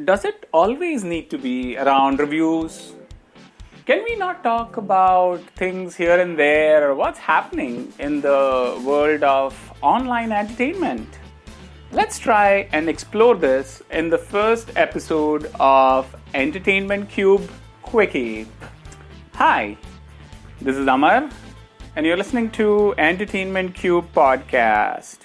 Does it always need to be around reviews? Can we not talk about things here and there or what's happening in the world of online entertainment? Let's try and explore this in the first episode of Entertainment Cube Quickie. Hi, this is Amar, and you're listening to Entertainment Cube Podcast.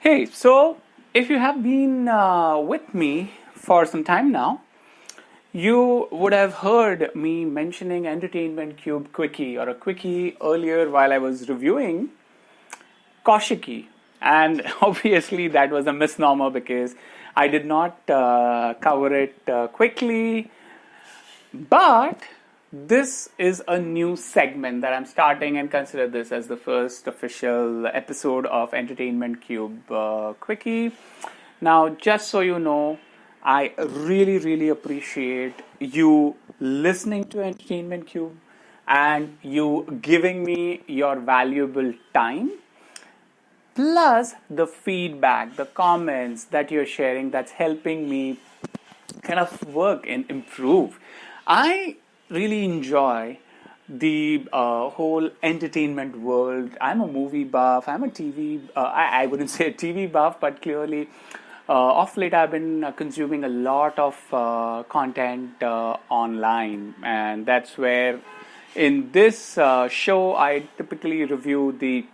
Hey, so if you have been with me for some time now, you would have heard me mentioning Entertainment Cube Quickie or a Quickie earlier while I was reviewing Koshiki. And obviously that was a misnomer because I did not cover it quickly. But this is a new segment that I'm starting, and consider this as the first official episode of Entertainment Cube Quickie. Now, just so you know, I really appreciate you listening to Entertainment Cube and you giving me your valuable time, plus the feedback, the comments that you're sharing that's helping me kind of work and improve. I really enjoy the whole entertainment world. I'm a movie buff. I'm a TV, I wouldn't say a TV buff, but clearly off late I've been consuming a lot of content online. And that's where in this show I typically review the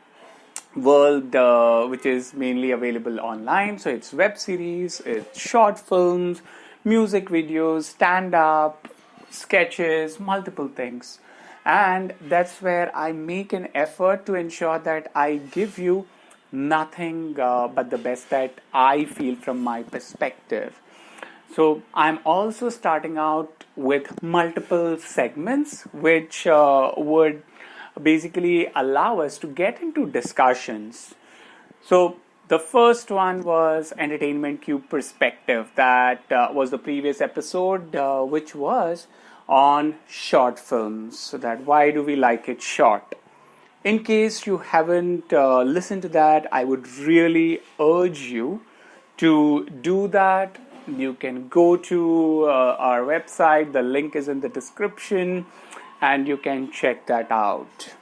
world which is mainly available online. So it's web series, it's short films, music videos, stand-up, sketches, multiple things. And that's where I make an effort to ensure that I give you nothing but the best that I feel from my perspective. So I'm also starting out with multiple segments which would basically allow us to get into discussions. So the first one was Entertainment Cube Perspective. That was the previous episode, which was on short films. So that why do we like it short? In case you haven't listened to that, I would really urge you to do that. You can go to our website. The link is in the description, and you can check that out.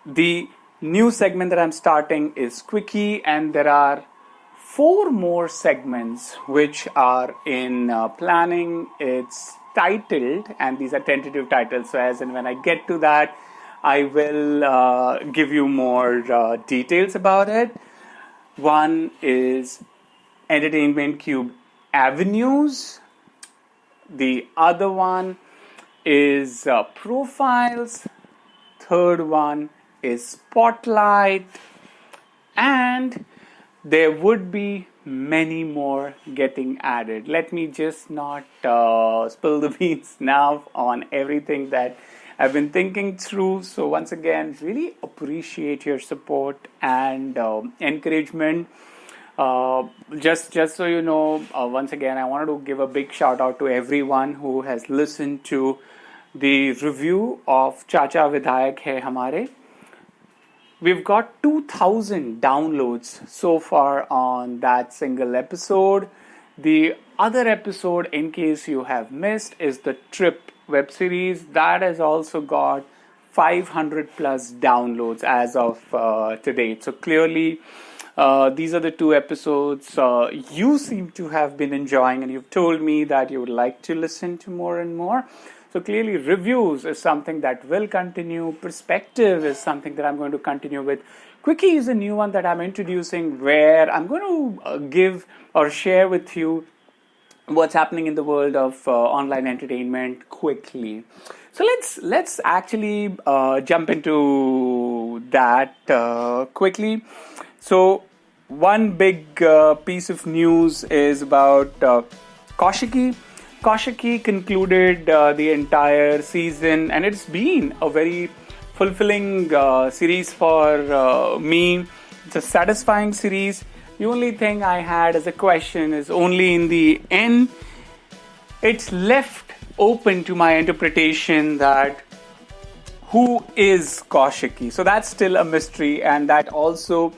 The new segment that I'm starting is Quickie, and there are 4 more segments which are in planning. It's titled, and these are tentative titles, so as and when I get to that, I will give you more details about it. One is Entertainment Cube Avenues. The other one is Profiles. Third one is Spotlight, and there would be many more getting added. Let me just not spill the beans now on everything that I've been thinking through. So once again, really appreciate your support and encouragement. Just so you know, once again, I wanted to give a big shout out to everyone who has listened to the review of Chacha Vidhayak Hai Hamare. We've got 2,000 downloads so far on that single episode. The other episode, in case you have missed, is the Trip web series. That has also got 500 plus downloads as of today. So clearly, these are the 2 episodes you seem to have been enjoying, and you've told me that you would like to listen to more and more. So clearly, reviews is something that will continue. Perspective is something that I'm going to continue with. Quickie is a new one that I'm introducing, where I'm going to give or share with you what's happening in the world of online entertainment quickly. So let's actually jump into that quickly. So one big piece of news is about Koshiki. Koshiki concluded the entire season, and it's been a very fulfilling series for me. It's a satisfying series. The only thing I had as a question is only in the end, it's left open to my interpretation that who is Koshiki. So that's still a mystery, and that also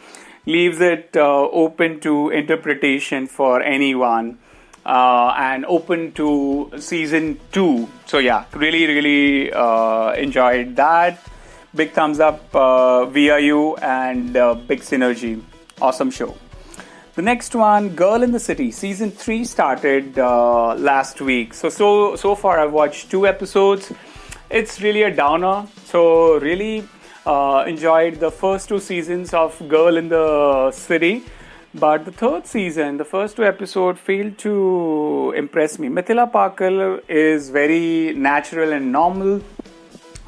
leaves it open to interpretation for anyone. And open to season 2. So yeah, really enjoyed that. Big thumbs up via you, and big synergy. Awesome show. The next one, Girl in the City, season 3 started last week. So far I've watched 2 episodes. It's really a downer. So really enjoyed the first 2 seasons of Girl in the City. But the third season, the first 2 episodes failed to impress me. Mithila Pakal is very natural and normal,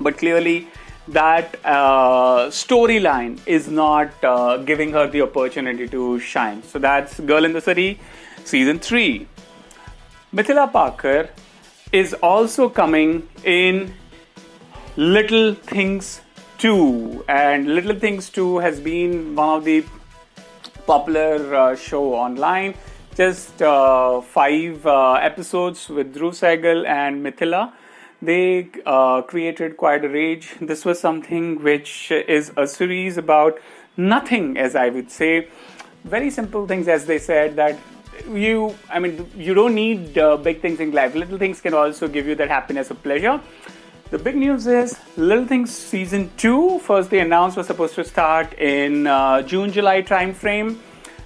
but clearly that storyline is not giving her the opportunity to shine. So that's Girl in the City, season 3. Mithila Pakal is also coming in Little Things 2. And Little Things 2 has been one of the popular show online. Just 5 episodes with Dhruv Sehgal and Mithila. They created quite a rage. This was something which is a series about nothing, as I would say. Very simple things, as they said, that you don't need big things in life. Little things can also give you that happiness or pleasure. The big news is Little Things season 2, first they announced, was supposed to start in June-July time frame.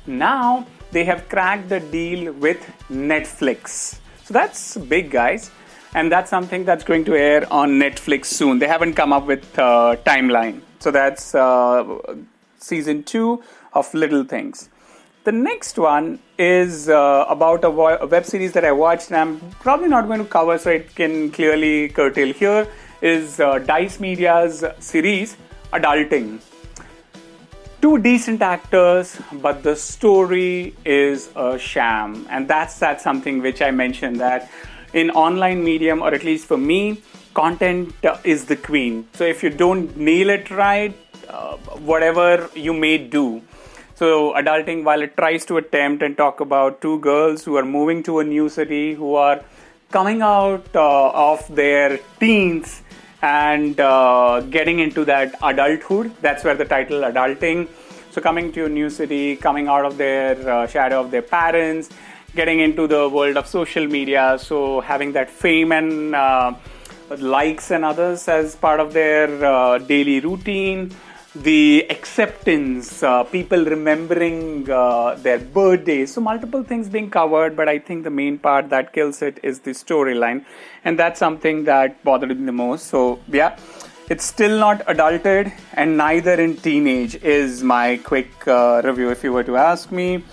Now they have cracked the deal with Netflix. So that's big, guys. And that's something that's going to air on Netflix soon. They haven't come up with a timeline. So that's season 2 of Little Things. The next one is about a web series that I watched, and I'm probably not going to cover, so it can clearly curtail here, is Dice Media's series, Adulting. 2 decent actors, but the story is a sham. And that's something which I mentioned, that in online medium, or at least for me, content is the queen. So if you don't nail it right, whatever you may do. So Adulting, while it tries to attempt and talk about 2 girls who are moving to a new city, who are coming out of their teens and getting into that adulthood. That's where the title Adulting. So coming to a new city, coming out of their shadow of their parents, getting into the world of social media. So having that fame and likes and others as part of their daily routine. The acceptance, people remembering their birthdays. So multiple things being covered, but I think the main part that kills it is the storyline. And that's something that bothered me the most. So yeah, it's still not adulted, and neither in teenage is my quick review if you were to ask me.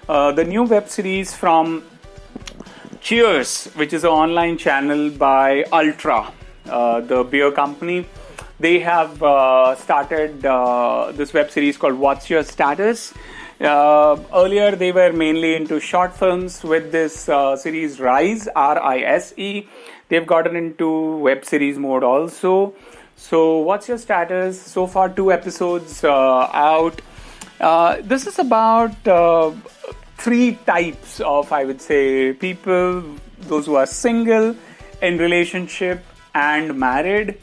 The new web series from Cheers, which is an online channel by Ultra, the beer company. They have started this web series called What's Your Status? Earlier, they were mainly into short films. With this series Rise, R-I-S-E, they've gotten into web series mode also. So, What's Your Status? So far, 2 episodes out. This is about 3 types of, I would say, people. Those who are single, in relationship, and married.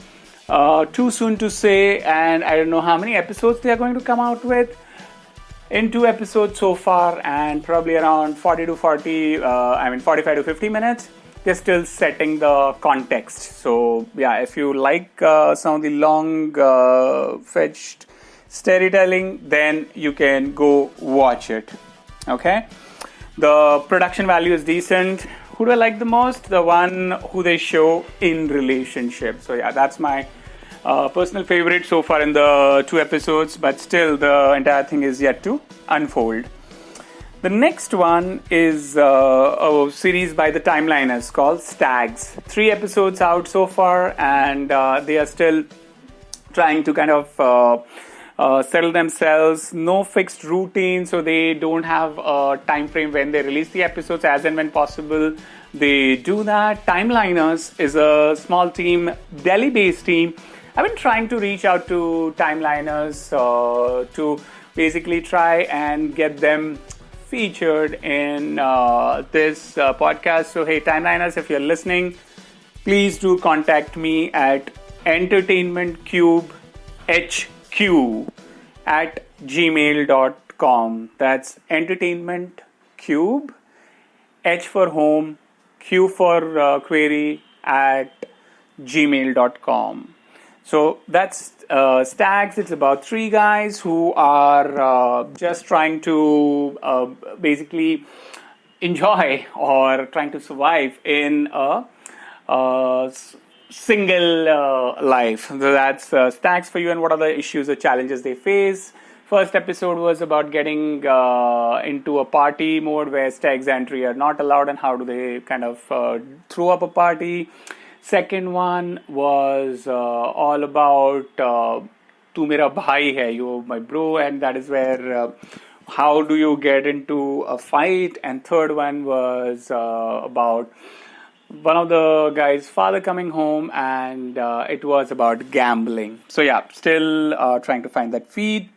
Too soon to say, and I don't know how many episodes they are going to come out with. In 2 episodes so far, and probably around 45 to 50 minutes, they're still setting the context. So yeah, if you like some of the long fetched storytelling, then you can go watch it. Okay, the production value is decent. Who do I like the most? The one who they show in relationship. So yeah, that's my personal favorite so far in the 2 episodes, but still the entire thing is yet to unfold. The next one is a series by the Timeliners called Stags. 3 episodes out so far, and they are still trying to kind of settle themselves. No fixed routine, so they don't have a time frame when they release the episodes. As and when possible, they do that. Timeliners is a small team, Delhi-based team. I've been trying to reach out to Timeliners to basically try and get them featured in this podcast. So hey, Timeliners, if you're listening, please do contact me at entertainmentcubehq at gmail.com. That's entertainmentcube, H for home, Q for query at gmail.com. So that's Stags. It's about three guys who are just trying to basically enjoy or trying to survive in a single life. So that's Stags for you, and what are the issues or challenges they face. First episode was about getting into a party mode where Stags entry are not allowed, and how do they kind of throw up a party. Second one was all about Tu Mera Bhai Hai, you my bro, and that is where how do you get into a fight. And third one was about one of the guys' father coming home, and it was about gambling. So yeah, still trying to find that feed.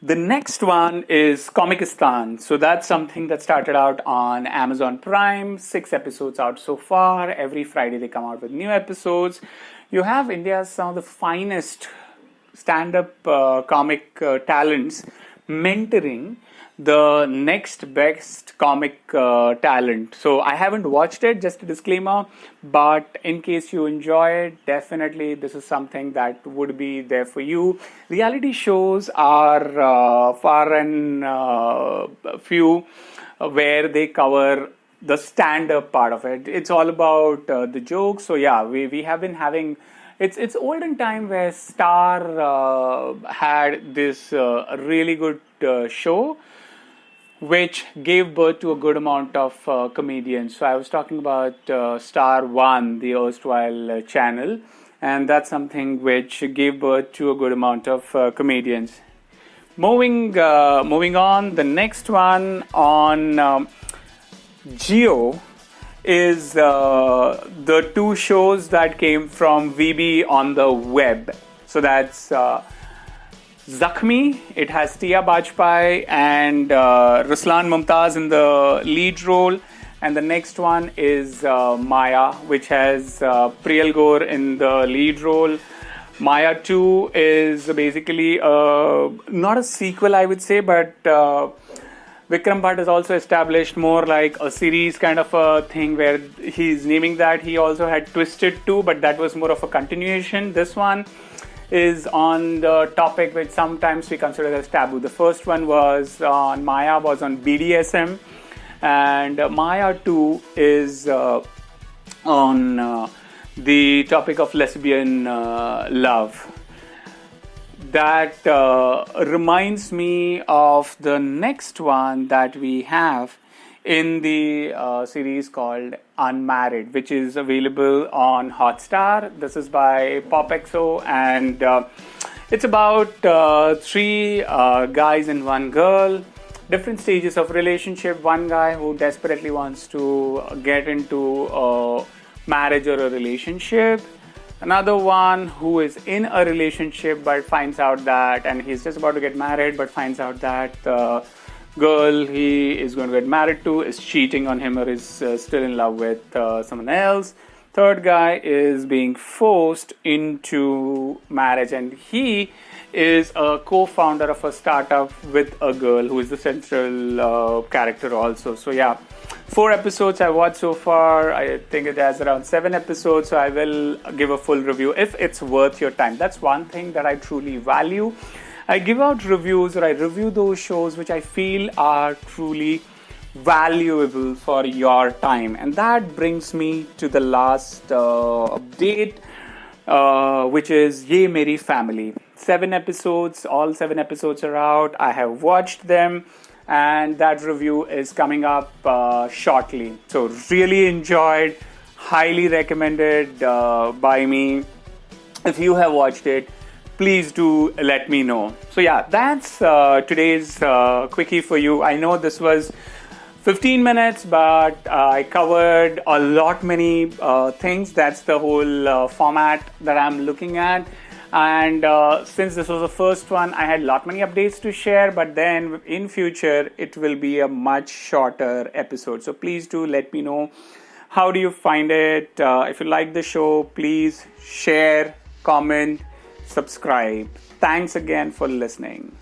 The next one is Comikistan. So that's something that started out on Amazon Prime. 6 episodes out so far. Every Friday they come out with new episodes. You have India's some of the finest stand-up comic talents mentoring the next best comic talent. So I haven't watched it, just a disclaimer, but in case you enjoy it, definitely this is something that would be there for you. Reality shows are far and few where they cover the stand-up part of it. It's all about the jokes. So yeah, we have been having it's olden time where Star had this really good show which gave birth to a good amount of comedians. So I was talking about Star One, the erstwhile channel, and that's something which gave birth to a good amount of comedians. Moving on, the next one on Geo is the two shows that came from VB on the web. So that's Zakhmi. It has Tia Bajpai and Ruslan Mumtaz in the lead role. And the next one is Maya, which has Priyal Gaur in the lead role. Maya 2 is basically not a sequel, I would say, but Vikram Bhatt has also established more like a series kind of a thing where he's naming that. He also had Twisted 2, but that was more of a continuation. This one is on the topic which sometimes we consider as taboo. The first one was on Maya, was on BDSM, and Maya 2 is on the topic of lesbian love. That reminds me of the next one that we have in the series called Unmarried, which is available on Hotstar. This is by PopXO, and it's about 3 guys and 1 girl, different stages of relationship. One guy who desperately wants to get into a marriage or a relationship. Another one who is in a relationship but finds out that, and he's just about to get married, but finds out that the girl he is going to get married to is cheating on him or is still in love with someone else. Third guy is being forced into marriage, and he is a co-founder of a startup with a girl who is the central character also. So yeah, 4 episodes I watched so far. I think it has around 7 episodes, so I will give a full review if it's worth your time. That's one thing that I truly value. I give out reviews, or I review those shows which I feel are truly valuable for your time. And that brings me to the last update, which is Ye Meri Family. 7 episodes, all 7 episodes are out. I have watched them, and that review is coming up shortly. So really enjoyed, highly recommended by me. If you have watched it, please do let me know. So yeah, that's today's quickie for you. I know this was 15 minutes, but I covered a lot many things. That's the whole format that I'm looking at. And since this was the first one, I had a lot many updates to share, but then in future it will be a much shorter episode. So please do let me know, how do you find it? If you like the show, please share, comment, subscribe. Thanks again for listening.